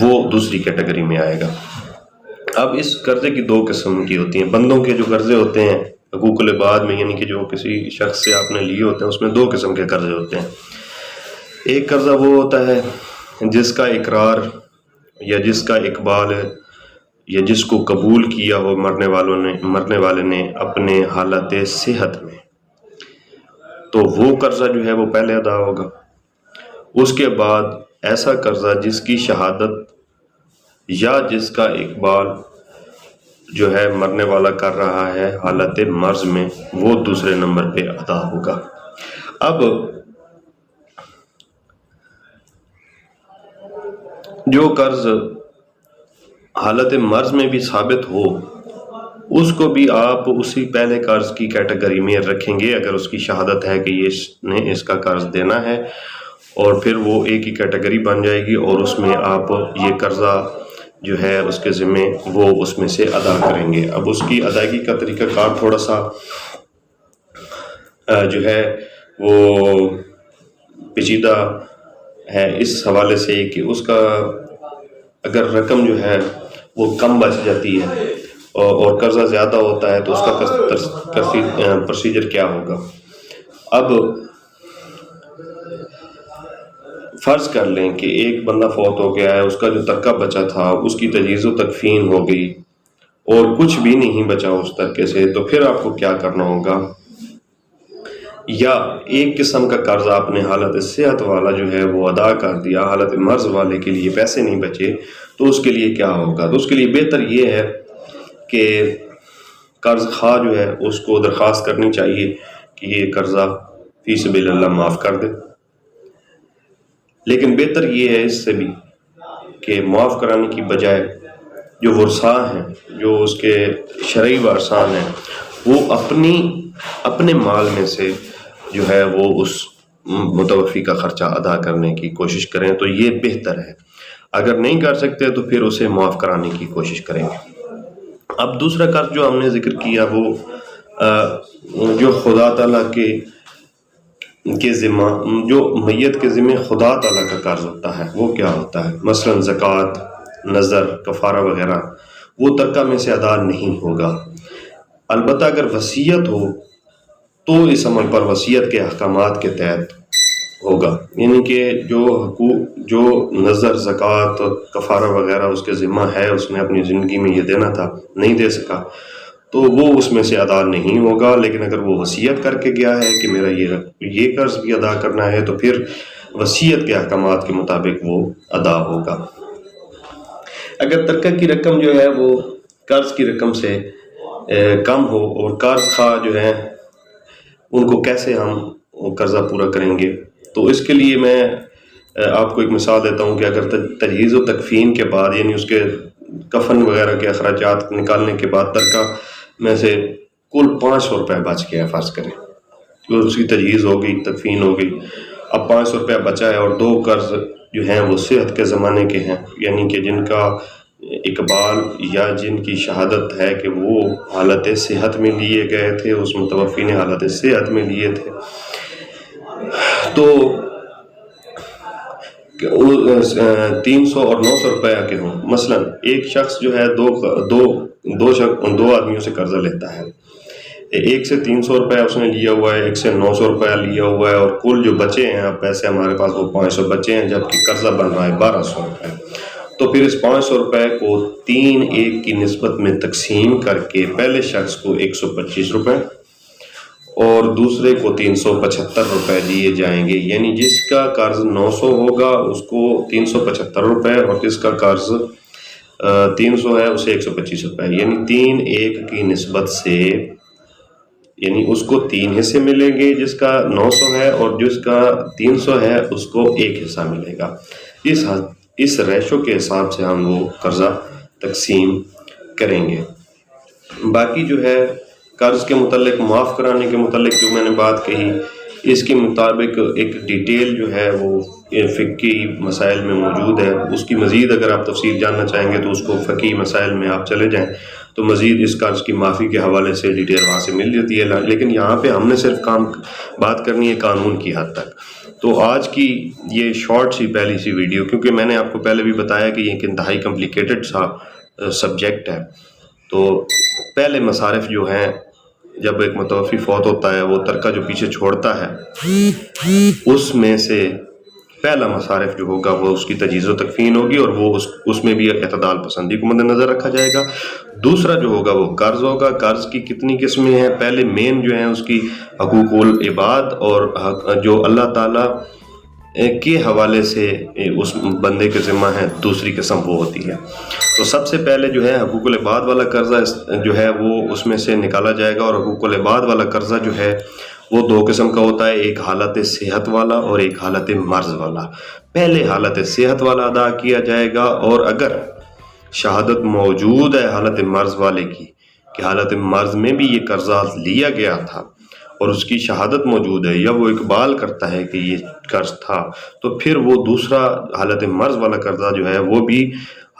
وہ دوسری کیٹیگری میں آئے گا۔ اب اس قرضے کی دو قسم کی ہوتی ہیں۔ بندوں کے جو قرضے ہوتے ہیں حقوق العباد میں، یعنی کہ جو کسی شخص سے آپ نے لیے ہوتے ہیں، اس میں دو قسم کے قرضے ہوتے ہیں۔ ایک قرضہ وہ ہوتا ہے جس کا اقرار یا جس کا اقبال یا جس کو قبول کیا ہو مرنے والے نے اپنے حالت صحت میں، تو وہ قرضہ جو ہے وہ پہلے ادا ہوگا۔ اس کے بعد ایسا قرضہ جس کی شہادت یا جس کا اقبال جو ہے مرنے والا کر رہا ہے حالت مرض میں، وہ دوسرے نمبر پہ ادا ہوگا۔ اب جو قرض حالت مرض میں بھی ثابت ہو، اس کو بھی آپ اسی پہلے قرض کی کیٹیگری میں رکھیں گے اگر اس کی شہادت ہے کہ اس نے اس کا قرض دینا ہے، اور پھر وہ ایک ہی کیٹیگری بن جائے گی، اور اس میں آپ یہ قرضہ جو ہے اس کے ذمے وہ اس میں سے ادا کریں گے۔ اب اس کی ادائیگی کا طریقہ کار تھوڑا سا جو ہے وہ پیچیدہ ہے اس حوالے سے کہ اس کا اگر رقم جو ہے وہ کم بچ جاتی ہے اور قرضہ زیادہ ہوتا ہے تو اس کا پروسیجر کیا ہوگا۔ اب فرض کر لیں کہ ایک بندہ فوت ہو گیا ہے، اس کا جو ترکہ بچا تھا اس کی تجہیز و تکفین ہو گئی اور کچھ بھی نہیں بچا اس ترکے سے، تو پھر آپ کو کیا کرنا ہوگا؟ یا ایک قسم کا قرض آپ نے حالت صحت والا جو ہے وہ ادا کر دیا، حالت مرض والے کے لیے پیسے نہیں بچے، تو اس کے لیے کیا ہوگا؟ تو اس کے لیے بہتر یہ ہے کہ قرض خواہ جو ہے اس کو درخواست کرنی چاہیے کہ یہ قرضہ فی سبیل اللہ معاف کر دے، لیکن بہتر یہ ہے اس سے بھی کہ معاف کرانے کی بجائے جو ورثاء ہیں، جو اس کے شرعی وارثان ہیں، وہ اپنے مال میں سے جو ہے وہ اس متوفی کا خرچہ ادا کرنے کی کوشش کریں، تو یہ بہتر ہے۔ اگر نہیں کر سکتے تو پھر اسے معاف کرانے کی کوشش کریں گے۔ اب دوسرا قرض جو ہم نے ذکر کیا وہ جو خدا تعالیٰ کے ذمہ، جو میت کے ذمہ خدا تعالیٰ کا قرض ہوتا ہے، وہ کیا ہوتا ہے؟ مثلا زکوٰۃ، نذر، کفارہ وغیرہ، وہ ترکہ میں سے ادا نہیں ہوگا۔ البتہ اگر وصیت ہو تو اس عمل پر وصیت کے احکامات کے تحت ہوگا، یعنی کہ جو حقوق، جو نذر، زکوٰۃ، کفارہ وغیرہ اس کے ذمہ ہے، اس نے اپنی زندگی میں یہ دینا تھا، نہیں دے سکا، تو وہ اس میں سے ادا نہیں ہوگا۔ لیکن اگر وہ وصیت کر کے گیا ہے کہ میرا یہ قرض بھی ادا کرنا ہے، تو پھر وصیت کے احکامات کے مطابق وہ ادا ہوگا۔ اگر ترکہ کی رقم جو ہے وہ قرض کی رقم سے کم ہو اور قرض خواہ جو ہیں ان کو کیسے ہم قرضہ پورا کریں گے، تو اس کے لیے میں آپ کو ایک مثال دیتا ہوں کہ اگر تجہیز و تکفین کے بعد، یعنی اس کے کفن وغیرہ کے اخراجات نکالنے کے بعد ترکہ میں سے کل 500 روپے بچ گیا، فرض کریں تو اس کی تجہیز ہو گئی، تکفین ہو گئی، اب 500 روپے بچا ہے، اور دو قرض جو ہیں وہ صحت کے زمانے کے ہیں، یعنی کہ جن کا اقبال یا جن کی شہادت ہے کہ وہ حالت صحت میں لیے گئے تھے، اس متوفی نے حالت صحت میں لیے تھے، تو 300 اور 900 روپے کے ہوں۔ مثلا ایک شخص جو ہے دو آدمیوں سے قرضہ لیتا ہے، ایک سے 300 روپے اس نے لیا ہوا ہے، ایک سے 900 روپے لیا ہوا ہے، اور کل جو بچے ہیں اب پیسے ہمارے پاس وہ 500 بچے ہیں، جبکہ قرضہ بن رہا ہے 1200 روپے۔ تو پھر اس 500 روپے کو 3:1 کی نسبت میں تقسیم کر کے پہلے شخص کو 125 روپے اور دوسرے کو 375 روپے دیے جائیں گے، یعنی جس کا قرض 900 ہوگا اس کو 375 روپے، اور جس کا قرض 300 ہے اسے 125 روپے، یعنی 3:1 کی نسبت سے، یعنی اس کو 3 حصے ملیں گے جس کا 900 ہے، اور جس کا 300 ہے اس کو 1 حصہ ملے گا۔ اس ریشو کے حساب سے ہم وہ قرضہ تقسیم کریں گے۔ باقی جو ہے قرض کے متعلق، معاف کرانے کے متعلق جو میں نے بات کہی، اس کے مطابق ایک ڈیٹیل جو ہے وہ فقہی مسائل میں موجود ہے۔ اس کی مزید اگر آپ تفصیل جاننا چاہیں گے تو اس کو فقہی مسائل میں آپ چلے جائیں تو مزید اس قرض کی معافی کے حوالے سے ڈیٹیل وہاں سے مل جاتی ہے، لیکن یہاں پہ ہم نے صرف بات کرنی ہے قانون کی حد تک۔ تو آج کی یہ شارٹ سی پہلی سی ویڈیو، کیونکہ میں نے آپ کو پہلے بھی بتایا کہ یہ ایک انتہائی کمپلیکیٹڈ سا سبجیکٹ ہے، تو پہلے مصارف جو ہیں، جب ایک متوفی فوت ہوتا ہے وہ ترکہ جو پیچھے چھوڑتا ہے، اس میں سے پہلا مصارف جو ہوگا وہ اس کی تجہیز و تکفین ہوگی، اور وہ اس میں بھی اعتدال پسندی کو مد نظر رکھا جائے گا۔ دوسرا جو ہوگا وہ قرض ہوگا۔ قرض کی کتنی قسمیں ہیں؟ پہلے مین جو ہیں اس کی حقوق العباد، اور جو اللہ تعالیٰ کے حوالے سے اس بندے کے ذمہ ہے، دوسری قسم وہ ہوتی ہے۔ تو سب سے پہلے جو ہے حقوق العباد والا قرضہ جو ہے وہ اس میں سے نکالا جائے گا، اور حقوق العباد والا قرضہ جو ہے وہ دو قسم کا ہوتا ہے، ایک حالت صحت والا اور ایک حالت مرض والا۔ پہلے حالت صحت والا ادا کیا جائے گا، اور اگر شہادت موجود ہے حالت مرض والے کی کہ حالت مرض میں بھی یہ قرضہ لیا گیا تھا، اور اس کی شہادت موجود ہے، یا وہ اقبال کرتا ہے کہ یہ قرض تھا، تو پھر وہ دوسرا حالت مرض والا قرضہ جو ہے وہ بھی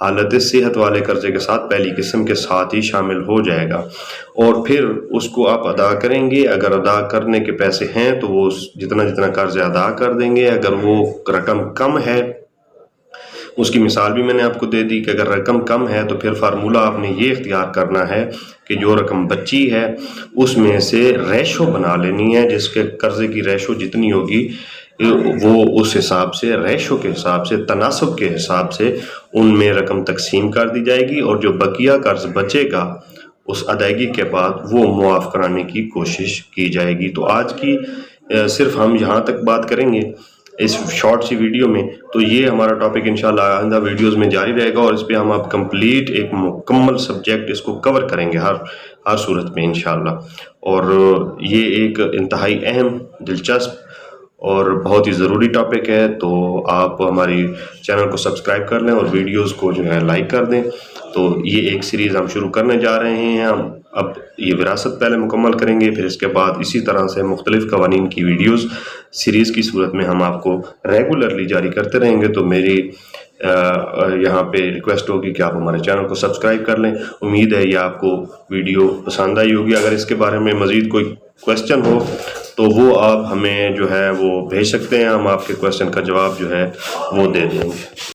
حالت صحت والے قرضے کے ساتھ پہلی قسم کے ساتھ ہی شامل ہو جائے گا، اور پھر اس کو آپ ادا کریں گے۔ اگر ادا کرنے کے پیسے ہیں تو وہ جتنا قرض ادا کر دیں گے۔ اگر وہ رقم کم ہے، اس کی مثال بھی میں نے آپ کو دے دی کہ اگر رقم کم ہے تو پھر فارمولہ آپ نے یہ اختیار کرنا ہے کہ جو رقم بچی ہے اس میں سے ریشو بنا لینی ہے، جس کے قرضے کی ریشو جتنی ہوگی وہ اس حساب سے، ریشو کے حساب سے، تناسب کے حساب سے ان میں رقم تقسیم کر دی جائے گی، اور جو بقیہ قرض بچے گا اس ادائیگی کے بعد وہ معاف کرانے کی کوشش کی جائے گی۔ تو آج کی صرف ہم یہاں تک بات کریں گے اس شارٹ سی ویڈیو میں، تو یہ ہمارا ٹاپک انشاءاللہ آئندہ ویڈیوز میں جاری رہے گا، اور اس پہ ہم آپ کمپلیٹ ایک مکمل سبجیکٹ اس کو کور کریں گے ہر صورت میں انشاءاللہ۔ اور یہ ایک انتہائی اہم، دلچسپ اور بہت ہی ضروری ٹاپک ہے، تو آپ ہماری چینل کو سبسکرائب کر لیں اور ویڈیوز کو جو ہے لائک کر دیں۔ تو یہ ایک سیریز ہم شروع کرنے جا رہے ہیں، ہم اب یہ وراثت پہلے مکمل کریں گے، پھر اس کے بعد اسی طرح سے مختلف قوانین کی ویڈیوز سیریز کی صورت میں ہم آپ کو ریگولرلی جاری کرتے رہیں گے۔ تو میری یہاں پہ ریکویسٹ ہوگی کہ آپ ہمارے چینل کو سبسکرائب کر لیں۔ امید ہے یہ آپ کو ویڈیو پسند آئی ہوگی۔ اگر اس کے بارے میں مزید کوئی کویسچن ہو تو وہ آپ ہمیں جو ہے وہ بھیج سکتے ہیں، ہم آپ کے کویسچن کا جواب جو ہے وہ دے دیں گے۔